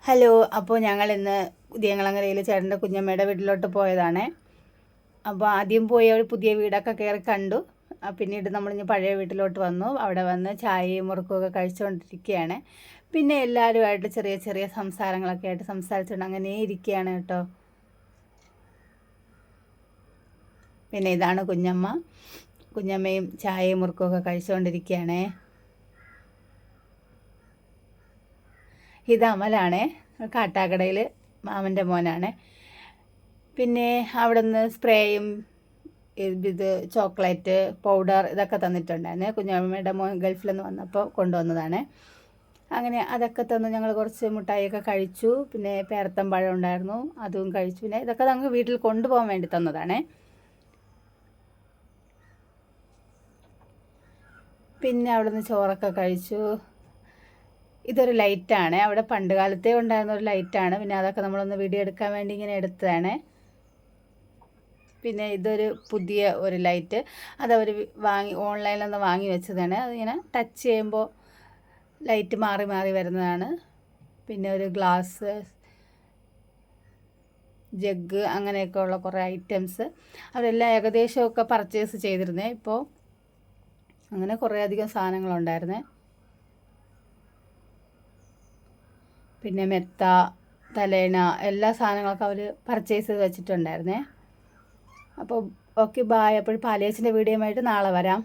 Hello. അപ്പോൾ ഞങ്ങൾ ഇന്ന് ഉദിയംകുളങ്ങരയിൽ ചേട്ടൻ്റെ കുഞ്ഞമ്മയുടെ വീട്ടിലോട്ട് പോയതാണ്. അപ്പോൾ ആദ്യം പോയി ഒരു പുതിയ വീടൊക്കെ കയറി കണ്ടു. പിന്നീട് നമ്മളിഞ്ഞ് പഴയ വീട്ടിലോട്ട് വന്നു. അവിടെ വന്ന് ചായയും മുറുക്കുമൊക്കെ കഴിച്ചുകൊണ്ടിരിക്കുകയാണ്. പിന്നെ എല്ലാവരുമായിട്ട് ചെറിയ ചെറിയ സംസാരങ്ങളൊക്കെ ആയിട്ട് സംസാരിച്ചുകൊണ്ട് അങ്ങനെ ഇരിക്കുകയാണ് കേട്ടോ. പിന്നെ ഇതാണ് കുഞ്ഞമ്മ. കുഞ്ഞമ്മയും ചായയും മുറുക്കുമൊക്കെ കഴിച്ചുകൊണ്ടിരിക്കുകയാണ്. ഇത് അമലാണ്, കാട്ടാക്കടയിൽ മാമൻ്റെ മോനാണ്. പിന്നെ അവിടെ നിന്ന് സ്പ്രേയും ഇത് ചോക്ലേറ്റ് പൗഡർ ഇതൊക്കെ തന്നിട്ടുണ്ടായിരുന്നു. കുഞ്ഞമ്മയുടെ മോൻ ഗൾഫിൽ നിന്ന് വന്നപ്പോൾ കൊണ്ടുവന്നതാണ്. അങ്ങനെ അതൊക്കെ തന്ന് ഞങ്ങൾ കുറച്ച് മിഠായിയൊക്കെ കഴിച്ചു. പിന്നെ പേരത്തം പഴം ഉണ്ടായിരുന്നു, അതും കഴിച്ചു. പിന്നെ ഇതൊക്കെ ഞങ്ങൾക്ക് വീട്ടിൽ കൊണ്ടുപോകാൻ വേണ്ടി തന്നതാണ്. പിന്നെ അവിടെ നിന്ന് ചോറൊക്കെ കഴിച്ചു. ഇതൊരു ലൈറ്റാണ്, അവിടെ പണ്ട് കാലത്തേ ഉണ്ടായിരുന്ന ഒരു ലൈറ്റാണ്. പിന്നെ അതൊക്കെ നമ്മളൊന്ന് വീഡിയോ എടുക്കാൻ വേണ്ടി ഇങ്ങനെ എടുത്തതാണ്. പിന്നെ ഇതൊരു പുതിയ ഒരു ലൈറ്റ്, അതവർ ഓൺലൈനിലൊന്ന് വാങ്ങി വെച്ചതാണ്. അതിങ്ങനെ ടച്ച് ചെയ്യുമ്പോൾ ലൈറ്റ് മാറി മാറി വരുന്നതാണ്. പിന്നെ ഒരു ഗ്ലാസ്, ജഗ്, അങ്ങനെയൊക്കെ ഉള്ള കുറേ ഐറ്റംസ് അവരെല്ലാം ഏകദേശമൊക്കെ പർച്ചേസ് ചെയ്തിരുന്നേ. ഇപ്പോൾ അങ്ങനെ കുറേ അധികം സാധനങ്ങളുണ്ടായിരുന്നേ. പിന്നെ മെത്ത, തലേണ, എല്ലാ സാധനങ്ങളൊക്കെ അവർ പർച്ചേസ് ചെയ്ത് വെച്ചിട്ടുണ്ടായിരുന്നേ. അപ്പോൾ ഓക്കെ, ബായ്. അപ്പോൾ പാലേച്ചിൻ്റെ വീഡിയോയുമായിട്ട് നാളെ വരാം.